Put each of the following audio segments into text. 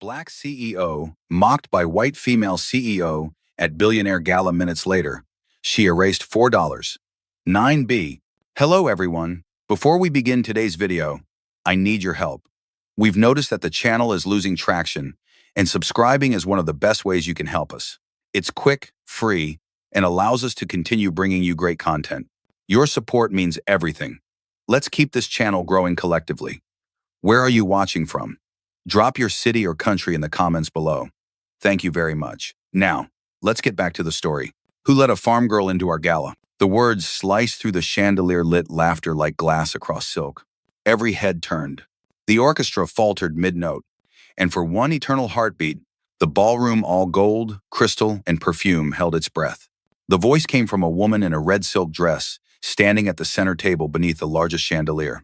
Black CEO mocked by white female CEO at Billionaire Gala minutes later. She erased $4. 9B. Hello everyone. Before we begin today's video, I need your help. We've noticed that the channel is losing traction, and subscribing is one of the best ways you can help us. It's quick, free, and allows us to continue bringing you great content. Your support means everything. Let's keep this channel growing collectively. Where are you watching from? Drop your city or country in the comments below. Thank you very much. Now, let's get back to the story. Who let a farm girl into our gala? The words sliced through the chandelier lit laughter like glass across silk. Every head turned. The orchestra faltered mid-note, and for one eternal heartbeat, the ballroom, all gold, crystal, and perfume, held its breath. The voice came from a woman in a red silk dress, standing at the center table beneath the largest chandelier.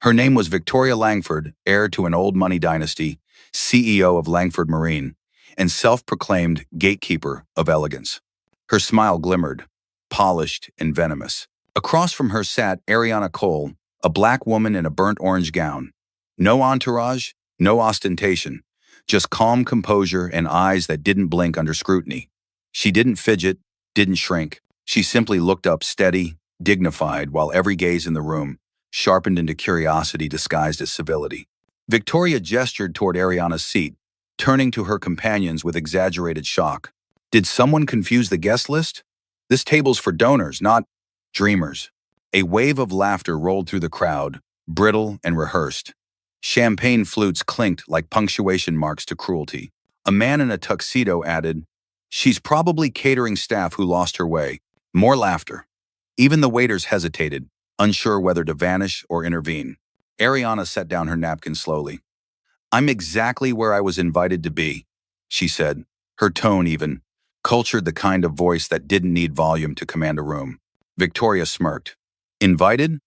Her name was Victoria Langford, heir to an old money dynasty, CEO of Langford Marine, and self-proclaimed gatekeeper of elegance. Her smile glimmered, polished and venomous. Across from her sat Ariana Cole, a black woman in a burnt orange gown. No entourage, no ostentation, just calm composure and eyes that didn't blink under scrutiny. She didn't fidget, didn't shrink. She simply looked up steady, dignified, while every gaze in the room sharpened into curiosity disguised as civility. Victoria gestured toward Ariana's seat, turning to her companions with exaggerated shock. Did someone confuse the guest list? This table's for donors, not dreamers. A wave of laughter rolled through the crowd, brittle and rehearsed. Champagne flutes clinked like punctuation marks to cruelty. A man in a tuxedo added, "She's probably catering staff who lost her way." More laughter. Even the waiters hesitated, unsure whether to vanish or intervene. Ariana set down her napkin slowly. "I'm exactly where I was invited to be," she said, her tone even, cultured, the kind of voice that didn't need volume to command a room. Victoria smirked. "Invited?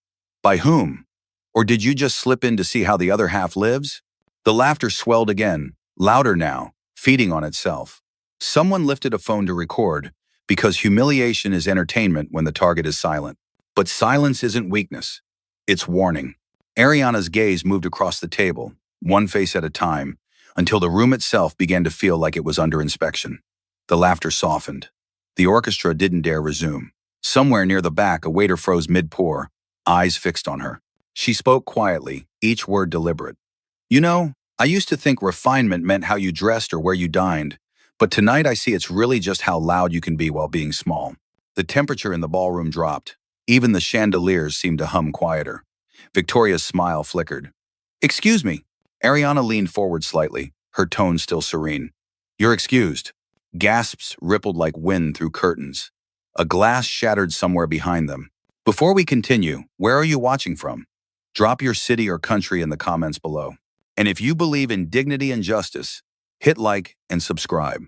By whom? Or did you just slip in to see how the other half lives?" The laughter swelled again, louder now, feeding on itself. Someone lifted a phone to record, because humiliation is entertainment when the target is silent. But silence isn't weakness. It's warning. Ariana's gaze moved across the table, one face at a time, until the room itself began to feel like it was under inspection. The laughter softened. The orchestra didn't dare resume. Somewhere near the back, a waiter froze mid-pour, eyes fixed on her. She spoke quietly, each word deliberate. "You know, I used to think refinement meant how you dressed or where you dined, but tonight I see it's really just how loud you can be while being small." The temperature in the ballroom dropped. Even the chandeliers seemed to hum quieter. Victoria's smile flickered. "Excuse me." Ariana leaned forward slightly, her tone still serene. "You're excused." Gasps rippled like wind through curtains. A glass shattered somewhere behind them. Before we continue, where are you watching from? Drop your city or country in the comments below. And if you believe in dignity and justice, hit like and subscribe.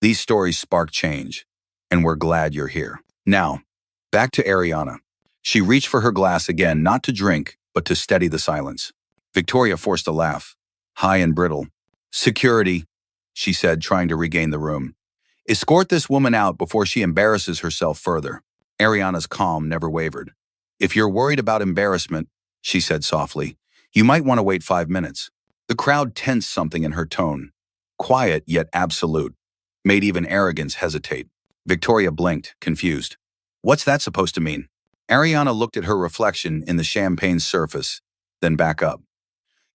These stories spark change, and we're glad you're here. Now, back to Ariana. She reached for her glass again, not to drink, but to steady the silence. Victoria forced a laugh, high and brittle. "Security," she said, trying to regain the room. "Escort this woman out before she embarrasses herself further." Ariana's calm never wavered. "If you're worried about embarrassment," she said softly, "you might want to wait 5 minutes." The crowd tensed, something in her tone, quiet yet absolute, made even arrogance hesitate. Victoria blinked, confused. "What's that supposed to mean?" Ariana looked at her reflection in the champagne's surface, then back up.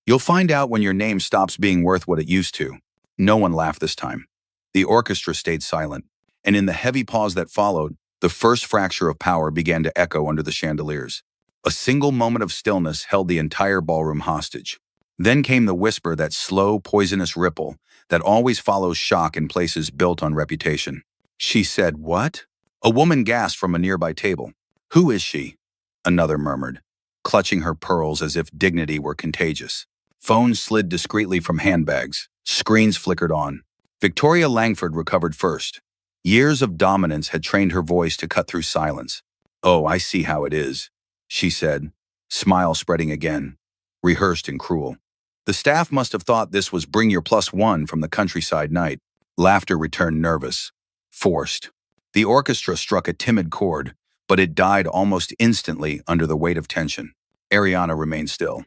"You'll find out when your name stops being worth what it used to." No one laughed this time. The orchestra stayed silent, and in the heavy pause that followed, the first fracture of power began to echo under the chandeliers. A single moment of stillness held the entire ballroom hostage. Then came the whisper, that slow, poisonous ripple that always follows shock in places built on reputation. "She said what?" A woman gasped from a nearby table. "Who is she?" Another murmured, clutching her pearls as if dignity were contagious. Phones slid discreetly from handbags. Screens flickered on. Victoria Langford recovered first. Years of dominance had trained her voice to cut through silence. "Oh, I see how it is," she said, smile spreading again, rehearsed and cruel. "The staff must have thought this was bring your +1 from the countryside night." Laughter returned, nervous, forced. The orchestra struck a timid chord, but it died almost instantly under the weight of tension. Ariana remained still.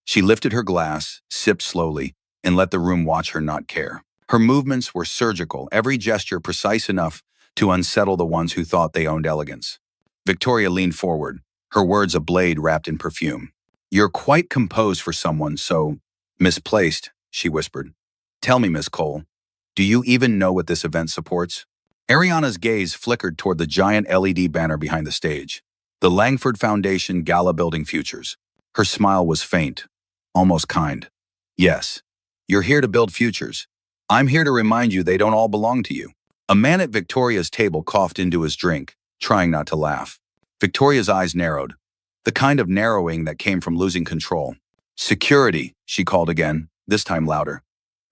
She lifted her glass, sipped slowly, and let the room watch her not care. Her movements were surgical, every gesture precise enough to unsettle the ones who thought they owned elegance. Victoria leaned forward, her words a blade wrapped in perfume. "You're quite composed for someone so misplaced," she whispered. "Tell me, Miss Cole, do you even know what this event supports?" Ariana's gaze flickered toward the giant LED banner behind the stage. The Langford Foundation Gala Building Futures. Her smile was faint, almost kind. "Yes, you're here to build futures. I'm here to remind you they don't all belong to you." A man at Victoria's table coughed into his drink, trying not to laugh. Victoria's eyes narrowed, the kind of narrowing that came from losing control. "Security," she called again, this time louder.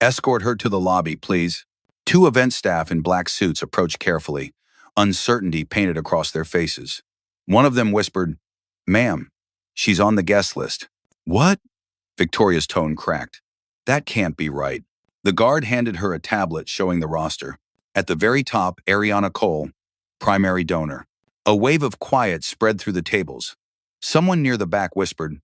"Escort her to the lobby, please." Two event staff in black suits approached carefully, uncertainty painted across their faces. One of them whispered, "Ma'am, she's on the guest list." "What?" Victoria's tone cracked. "That can't be right." The guard handed her a tablet showing the roster. At the very top, Ariana Cole, primary donor. A wave of quiet spread through the tables. Someone near the back whispered,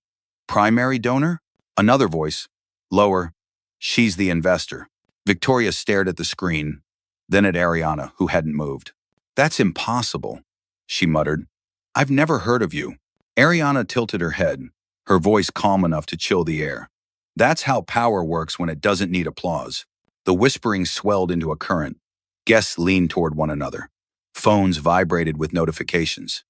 "Primary donor?" Another voice, lower, "She's the investor." Victoria stared at the screen, then at Ariana, who hadn't moved. "That's impossible," she muttered. "I've never heard of you." Ariana tilted her head, her voice calm enough to chill the air. "That's how power works when it doesn't need applause." The whispering swelled into a current. Guests leaned toward one another. Phones vibrated with notifications.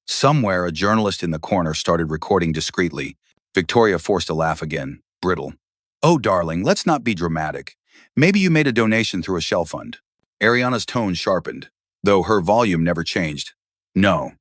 Somewhere, a journalist in the corner started recording discreetly. Victoria forced a laugh again, brittle. "Oh, darling, let's not be dramatic. Maybe you made a donation through a shell fund." Ariana's tone sharpened, though her volume never changed. "No,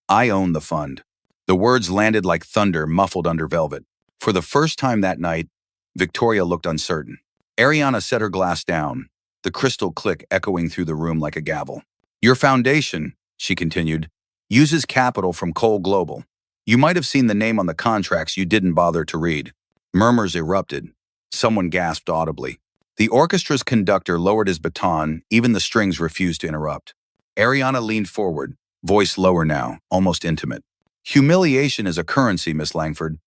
I own the fund." The words landed like thunder muffled under velvet. For the first time that night, Victoria looked uncertain. Ariana set her glass down, the crystal click echoing through the room like a gavel. "Your foundation," she continued, "uses capital from Cole Global. You might have seen the name on the contracts you didn't bother to read." Murmurs erupted. Someone gasped audibly. The orchestra's conductor lowered his baton, even the strings refused to interrupt. Ariana leaned forward, voice lower now, almost intimate. "Humiliation is a currency, Miss Langford.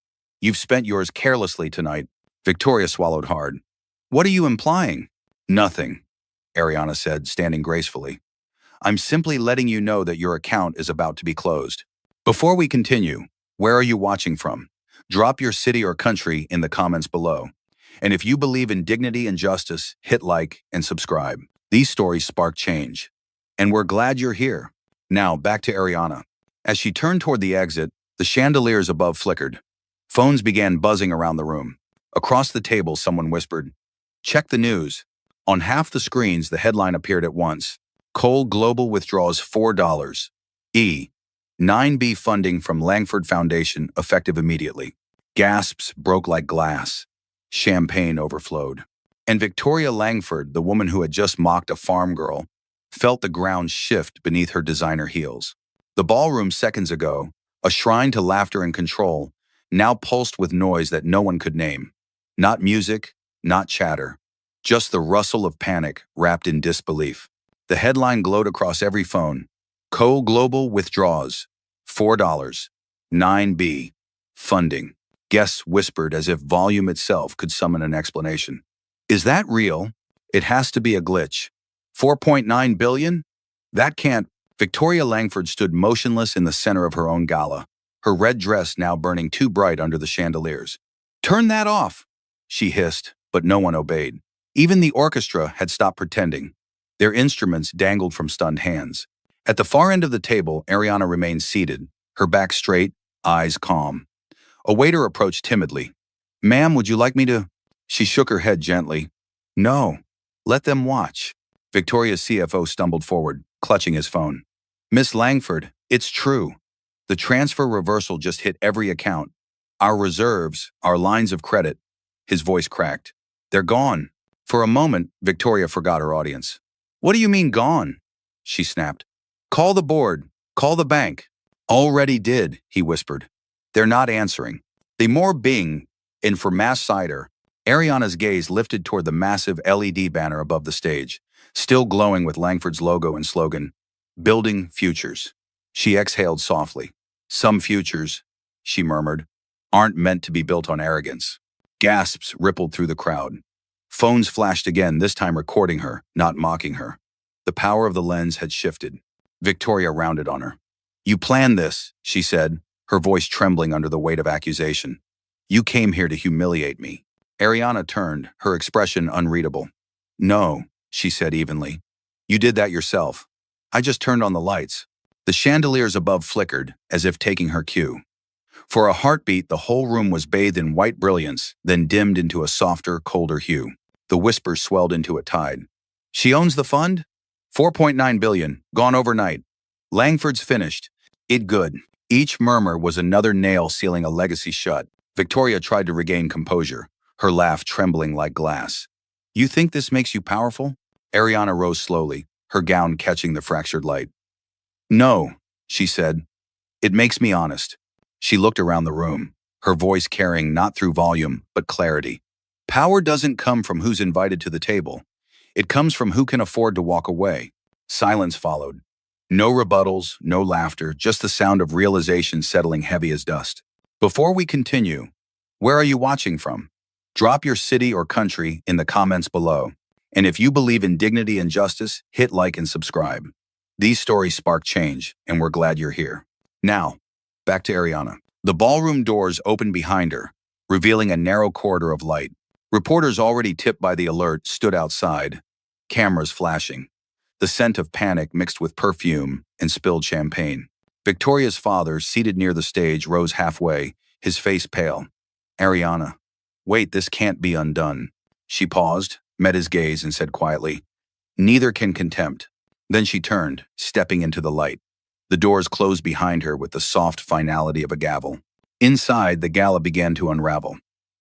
You've spent yours carelessly tonight." Victoria swallowed hard. "What are you implying?" "Nothing," Ariana said, standing gracefully. "I'm simply letting you know that your account is about to be closed." Before we continue, where are you watching from? Drop your city or country in the comments below. And if you believe in dignity and justice, hit like and subscribe. These stories spark change. And we're glad you're here. Now, back to Ariana. As she turned toward the exit, the chandeliers above flickered. Phones began buzzing around the room. Across the table, someone whispered, "Check the news." On half the screens, the headline appeared at once. Cole Global withdraws $4. 9B funding from Langford Foundation effective immediately. Gasps broke like glass. Champagne overflowed. And Victoria Langford, the woman who had just mocked a farm girl, felt the ground shift beneath her designer heels. The ballroom seconds ago, a shrine to laughter and control, now pulsed with noise that no one could name. Not music, not chatter, just the rustle of panic wrapped in disbelief. The headline glowed across every phone. Cole Global withdraws $4. 9B funding. Guests whispered as if volume itself could summon an explanation. "Is that real? It has to be a glitch. 4.9 billion? That can't." Victoria Langford stood motionless in the center of her own gala, her red dress now burning too bright under the chandeliers. "Turn that off," she hissed, but no one obeyed. Even the orchestra had stopped pretending. Their instruments dangled from stunned hands. At the far end of the table, Ariana remained seated, her back straight, eyes calm. A waiter approached timidly. "Ma'am, would you like me to?" She shook her head gently. "No, let them watch." Victoria's CFO stumbled forward, clutching his phone. "Miss Langford, it's true. The transfer reversal just hit every account. Our reserves, our lines of credit." His voice cracked. "They're gone." For a moment, Victoria forgot her audience. "What do you mean gone?" she snapped. "Call the board. Call the bank." "Already did," he whispered. "They're not answering." The more Bing, and for mass cider, Ariana's gaze lifted toward the massive LED banner above the stage, still glowing with Langford's logo and slogan, "Building Futures." She exhaled softly. "Some futures," she murmured, "aren't meant to be built on arrogance." Gasps rippled through the crowd. Phones flashed again, this time recording her, not mocking her. The power of the lens had shifted. Victoria rounded on her. "You planned this," she said, her voice trembling under the weight of accusation. "You came here to humiliate me." Ariana turned, her expression unreadable. "No," she said evenly. "You did that yourself. I just turned on the lights." The chandeliers above flickered, as if taking her cue. For a heartbeat, the whole room was bathed in white brilliance, then dimmed into a softer, colder hue. The whispers swelled into a tide. "She owns the fund? 4.9 billion, gone overnight. Langford's finished. It good." Each murmur was another nail sealing a legacy shut. Victoria tried to regain composure, her laugh trembling like glass. "You think this makes you powerful?" Ariana rose slowly, her gown catching the fractured light. "No," she said. "It makes me honest." She looked around the room, her voice carrying not through volume, but clarity. "Power doesn't come from who's invited to the table. It comes from who can afford to walk away." Silence followed. No rebuttals, no laughter, just the sound of realization settling heavy as dust. Before we continue, where are you watching from? Drop your city or country in the comments below. And if you believe in dignity and justice, hit like and subscribe. These stories spark change, and we're glad you're here. Now, back to Ariana. The ballroom doors opened behind her, revealing a narrow corridor of light. Reporters already tipped by the alert stood outside, cameras flashing. The scent of panic mixed with perfume and spilled champagne. Victoria's father, seated near the stage, rose halfway, his face pale. "Ariana, wait, this can't be undone." She paused, met his gaze, and said quietly, "Neither can contempt." Then she turned, stepping into the light. The doors closed behind her with the soft finality of a gavel. Inside, the gala began to unravel.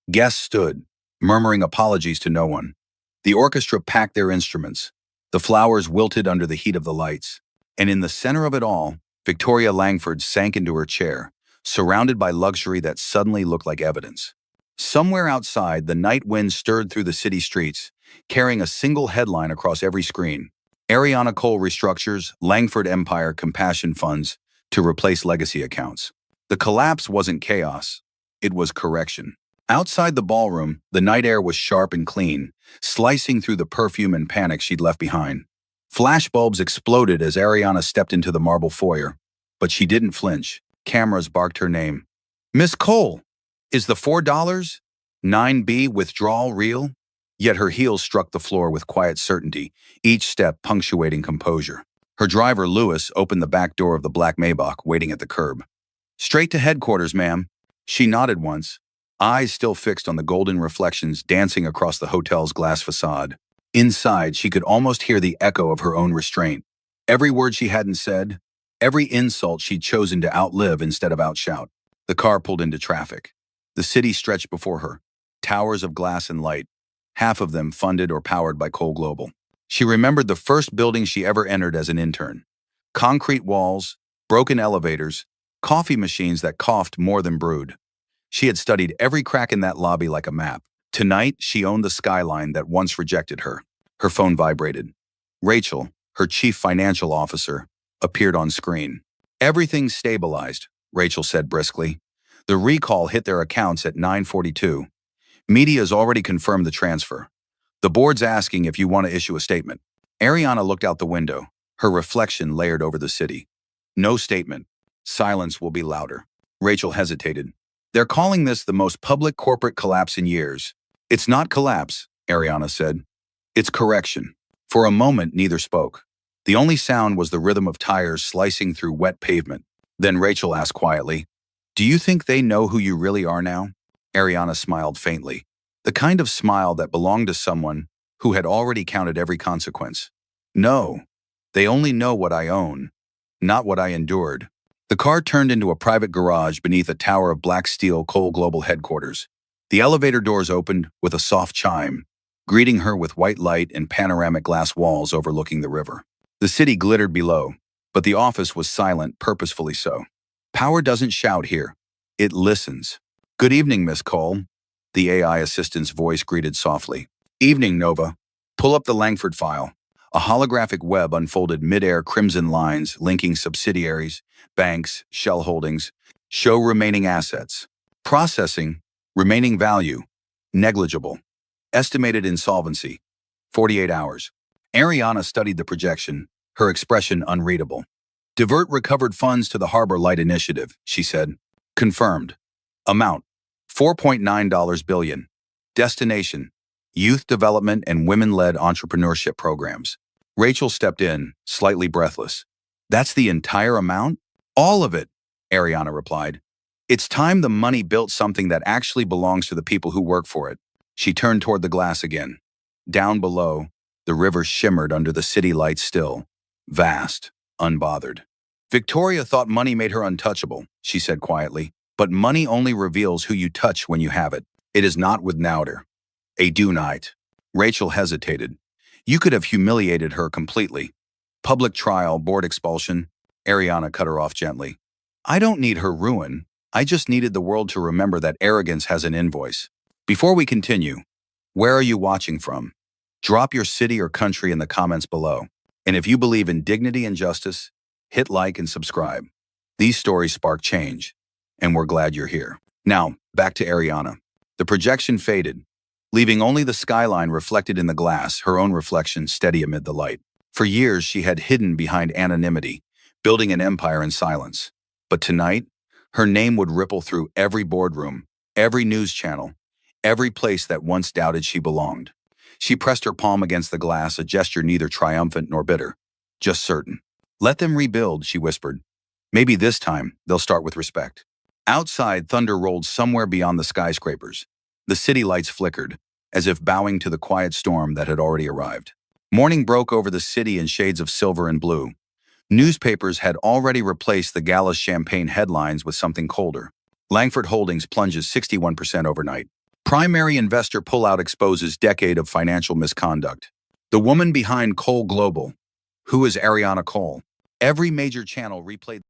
Guests stood, murmuring apologies to no one. The orchestra packed their instruments. The flowers wilted under the heat of the lights. And in the center of it all, Victoria Langford sank into her chair, surrounded by luxury that suddenly looked like evidence. Somewhere outside, the night wind stirred through the city streets, carrying a single headline across every screen. Ariana Cole restructures Langford Empire Compassion Funds to replace legacy accounts. The collapse wasn't chaos. It was correction. Outside the ballroom, the night air was sharp and clean, slicing through the perfume and panic she'd left behind. Flashbulbs exploded as Ariana stepped into the marble foyer. But she didn't flinch. Cameras barked her name. "Miss Cole, is the $4.9b withdrawal real?" Yet her heels struck the floor with quiet certainty, each step punctuating composure. Her driver, Lewis, opened the back door of the black Maybach, waiting at the curb. "Straight to headquarters, ma'am." She nodded once, eyes still fixed on the golden reflections dancing across the hotel's glass facade. Inside, she could almost hear the echo of her own restraint. Every word she hadn't said, every insult she'd chosen to outlive instead of outshout. The car pulled into traffic. The city stretched before her, towers of glass and light, half of them funded or powered by Coal Global. She remembered the first building she ever entered as an intern. Concrete walls, broken elevators, coffee machines that coughed more than brewed. She had studied every crack in that lobby like a map. Tonight, she owned the skyline that once rejected her. Her phone vibrated. Rachel, her chief financial officer, appeared on screen. "Everything's stabilized," Rachel said briskly. "The recall hit their accounts at 9:42. Media's already confirmed the transfer. The board's asking if you want to issue a statement." Ariana looked out the window, her reflection layered over the city. "No statement. Silence will be louder." Rachel hesitated. "They're calling this the most public corporate collapse in years." "It's not collapse," Ariana said. "It's correction." For a moment, neither spoke. The only sound was the rhythm of tires slicing through wet pavement. Then Rachel asked quietly, "Do you think they know who you really are now?" Ariana smiled faintly, the kind of smile that belonged to someone who had already counted every consequence. "No, they only know what I own, not what I endured." The car turned into a private garage beneath a tower of black steel Coal Global headquarters. The elevator doors opened with a soft chime, greeting her with white light and panoramic glass walls overlooking the river. The city glittered below, but the office was silent, purposefully so. Power doesn't shout here. It listens. "Good evening, Miss Cole," the AI assistant's voice greeted softly. "Evening, Nova. Pull up the Langford file." A holographic web unfolded mid-air, crimson lines linking subsidiaries, banks, shell holdings. "Show remaining assets." "Processing. Remaining value. Negligible." Estimated insolvency, 48 hours. Ariana studied the projection, her expression unreadable. Divert recovered funds to the Harbor Light Initiative, she said. Confirmed. Amount, $4.9 billion. Destination, youth development and women-led entrepreneurship programs. Rachel stepped in, slightly breathless. That's the entire amount? All of it, Ariana replied. It's time the money built something that actually belongs to the people who work for it. She turned toward the glass again. Down below, the river shimmered under the city lights still, vast, unbothered. Victoria thought money made her untouchable, she said quietly, but money only reveals who you touch when you have it. It is not with Nauder. A do night. Rachel hesitated. You could have humiliated her completely. Public trial, board expulsion. Ariana cut her off gently. I don't need her ruin. I just needed the world to remember that arrogance has an invoice. Before we continue, where are you watching from? Drop your city or country in the comments below. And if you believe in dignity and justice, hit like and subscribe. These stories spark change, and we're glad you're here. Now, back to Ariana. The projection faded, leaving only the skyline reflected in the glass, her own reflection steady amid the light. For years, she had hidden behind anonymity, building an empire in silence. But tonight, her name would ripple through every boardroom, every news channel, every place that once doubted she belonged. She pressed her palm against the glass, a gesture neither triumphant nor bitter, just certain. Let them rebuild, she whispered. Maybe this time, they'll start with respect. Outside, thunder rolled somewhere beyond the skyscrapers. The city lights flickered, as if bowing to the quiet storm that had already arrived. Morning broke over the city in shades of silver and blue. Newspapers had already replaced the gala's champagne headlines with something colder. Langford Holdings plunges 61% overnight. Primary investor pullout exposes decade of financial misconduct. The woman behind Cole Global. Who is Ariana Cole? Every major channel replayed